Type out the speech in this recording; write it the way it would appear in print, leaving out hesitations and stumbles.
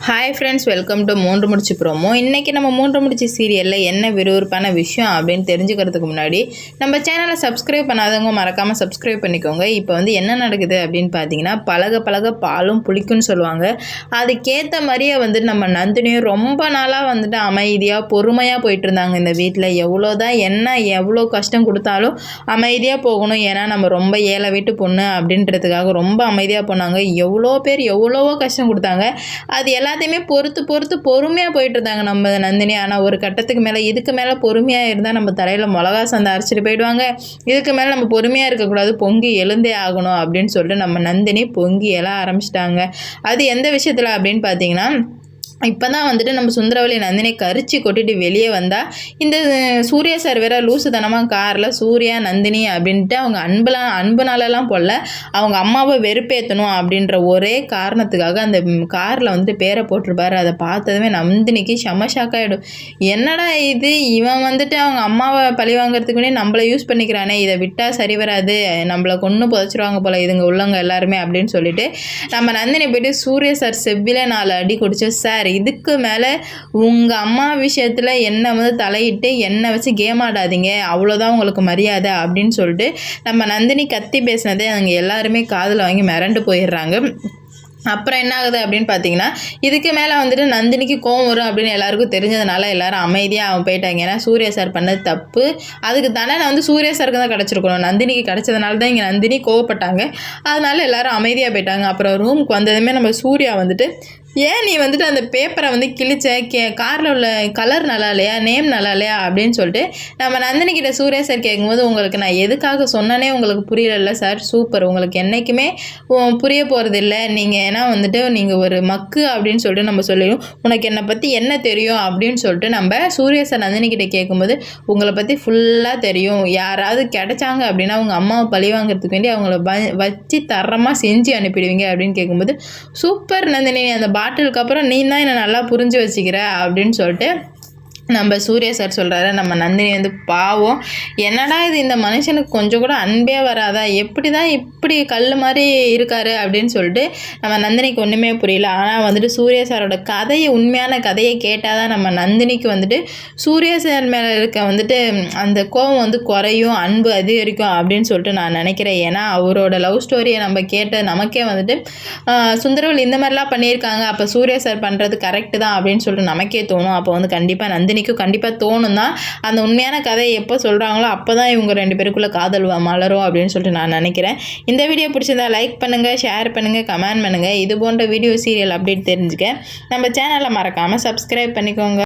Hi friends, welcome to மூன்று முடிச்சு promo. இன்றைக்கி நம்ம மூன்று முடிச்சு சீரியலில் என்ன விறுவிறுப்பான விஷயம் அப்படின்னு தெரிஞ்சுக்கிறதுக்கு முன்னாடி நம்ம சேனலை சப்ஸ்கிரைப் பண்ணாதவங்க மறக்காமல் சப்ஸ்கிரைப் பண்ணிக்கோங்க. இப்போ என்ன நடக்குது அப்படின்னு பார்த்தீங்கன்னா, பழக பழக பாலும் புளிக்குன்னு சொல்லுவாங்க. அதுக்கேற்ற மாதிரியே நம்ம நந்தினியும் ரொம்ப நாளாக அமைதியாக பொறுமையாக போயிட்டு இருந்தாங்க. இந்த வீட்டில் எவ்வளோ கஷ்டம் கொடுத்தாலும் அமைதியாக போகணும். ஏன்னா நம்ம ரொம்ப ஏழை வீட்டு பொண்ணு அப்படின்றதுக்காக ரொம்ப அமைதியாக போனாங்க. எவ்வளோ பேர் எவ்வளவோ கஷ்டம் கொடுத்தாங்க. அது எல்லாத்தையுமே பொறுத்து பொறுமையாக போயிட்டு இருந்தாங்க நம்ம நந்தினி. ஆனால் ஒரு கட்டத்துக்கு மேலே இதுக்கு மேலே பொறுமையாக இருந்தால் நம்ம தலையில் மிளகா சந்தை அரைச்சிட்டு போயிடுவாங்க. இதுக்கு மேலே நம்ம பொறுமையாக இருக்கக்கூடாது, பொங்கி எழுந்தே ஆகணும் அப்படின்னு சொல்லிட்டு நம்ம நந்தினி பொங்கி எழ ஆரம்பிச்சிட்டாங்க. அது எந்த விஷயத்தில் அப்படின்னு பார்த்தீங்கன்னா, இப்போ தான் நம்ம சுந்தரவல்லி நந்தினி கரிச்சு கொட்டிட்டு வெளியே வந்தால், இந்த சூர்யா சார் வேற லூசுத்தனமாக காரில் சூர்யா நந்தினி அப்படின்ட்டு அவங்க அன்புனாலெல்லாம் போடல, அவங்க அம்மாவை வெறுப்பேற்றணும் அப்படின்ற ஒரே காரணத்துக்காக அந்த காரில் பேரை போட்டிருப்பாரு. அதை பார்த்ததுமே நந்தினிக்கு செம்ம ஷாக்காகிடும். என்னடா இது, இவன் அவங்க அம்மாவை பழி வாங்குறதுக்கு முன்னாடி நம்மளை யூஸ் பண்ணிக்கிறானே, இதை விட்டால் சரி வராது, நம்மளை கொன்று புதைச்சிருவாங்க போல் இதுங்க உள்ளவங்க எல்லாருமே அப்படின்னு சொல்லிட்டு நம்ம நந்தினி போய்ட்டு சூர்யா சார் செவ்வில 4 அடி குடிச்சு, சார் இதுக்கு மேலே உங்கள் அம்மா விஷயத்தில் என்னை தலையிட்டு என்னை வச்சு கேம் ஆடாதீங்க, அவ்வளோதான் உங்களுக்கு மரியாதை அப்படின்னு சொல்லிட்டு நம்ம நந்தினி கத்தி பேசினதே அவங்க எல்லாருமே காதில் வாங்கி மிரண்டு போயிடுறாங்க. அப்புறம் என்ன ஆகுது அப்படின்னு பார்த்தீங்கன்னா, இதுக்கு மேலே நந்தினிக்கு கோவம் வரும் அப்படின்னு எல்லாருக்கும் தெரிஞ்சதுனால எல்லாரும் அமைதியாக போயிட்டாங்க. ஏன்னா சூர்யா சார் பண்ணது தப்பு, அதுக்கு தானே சூர்யா சாருக்கு தான் கிடச்சிருக்கணும். நந்தினிக்கு கிடச்சதுனால தான் இங்கே நந்தினி கோவப்பட்டாங்க. அதனால எல்லாரும் அமைதியாக போயிட்டாங்க. அப்புறம் ரூமுக்கு வந்ததுமே நம்ம சூர்யா ஏன் நீ அந்த பேப்பரை கிழிச்ச, காரில் உள்ள கலர் நல்லா இல்லையா, நேம் நல்லா இல்லையா அப்படின்னு சொல்லிட்டு நம்ம நந்தினிக்கிட்ட சூர்யா சார் கேட்கும்போது, உங்களுக்கு நான் எதுக்காக சொன்னனே உங்களுக்கு புரியல சார், சூப்பர், உங்களுக்கு என்றைக்குமே புரிய போகிறது இல்லை, நீங்கள் ஏன்னா நீங்கள் ஒரு மக்கு அப்படின்னு சொல்லிட்டு நம்ம சொல்லிடுவோம். உனக்கு என்னை பற்றி என்ன தெரியும் அப்படின்னு சொல்லிட்டு நம்ம சூர்யா சார் நந்தினிக்கிட்ட கேட்கும்போது, உங்களை பற்றி ஃபுல்லாக தெரியும், யாராவது கிடைச்சாங்க அப்படின்னா உங்கள் அம்மாவை பழி வாங்கிறதுக்கு வேண்டி அவங்கள வச்சு தரமாக செஞ்சு அனுப்பிடுவீங்க அப்படின்னு கேட்கும்போது, சூப்பர் நந்தினி, அந்த பாட்டிலுக்கு அப்புறம் நீ தான் என்னை நல்லா புரிஞ்சு வச்சுக்கிற அப்படின்னு சொல்லிட்டு நம்ம சூர்யா சார் சொல்கிறாரு. நம்ம நந்தினி பாவம், என்னடா இது, இந்த மனுஷனுக்கு கொஞ்சம் கூட அன்பே வராதா, எப்படி தான் இப்படி கல் மாதிரி இருக்காரு அப்படின்னு சொல்லிட்டு நம்ம நந்தினிக்கு ஒன்றுமே புரியல. ஆனால் சூர்யா சாரோட கதையை, உண்மையான கதையை கேட்டால் தான் நம்ம நந்தினிக்கு சூர்யா சார் மேலே இருக்க அந்த கோவம் குறையும், அன்பு அதிகரிக்கும் அப்படின்னு சொல்லிட்டு நான் நினைக்கிறேன். ஏன்னா அவரோட லவ் ஸ்டோரியை நம்ம கேட்ட நமக்கே சுந்தரவல்லி இந்த மாதிரிலாம் பண்ணியிருக்காங்க, அப்போ சூர்யா சார் பண்ணுறது கரெக்டு தான் அப்படின்னு சொல்லிட்டு நமக்கே தோணும். அப்போ கண்டிப்பாக நந்தினிக்கும் கண்டிப்பாக தோணும் தான். அந்த உண்மையான கதையை எப்போ சொல்கிறாங்களோ அப்போ தான் இவங்க 2 பேருக்குள்ளே காதல் மலரும் அப்படின்னு சொல்லிட்டு நான் நினைக்கிறேன். இந்த வீடியோ பிடிச்சிருந்தா லைக் பண்ணுங்கள், ஷேர் பண்ணுங்கள், கமெண்ட் பண்ணுங்கள். இது போன்ற வீடியோ சீரியல் அப்டேட் தெரிஞ்சுக்க நம்ம சேனலை மறக்காமல் சப்ஸ்கிரைப் பண்ணிக்கோங்க.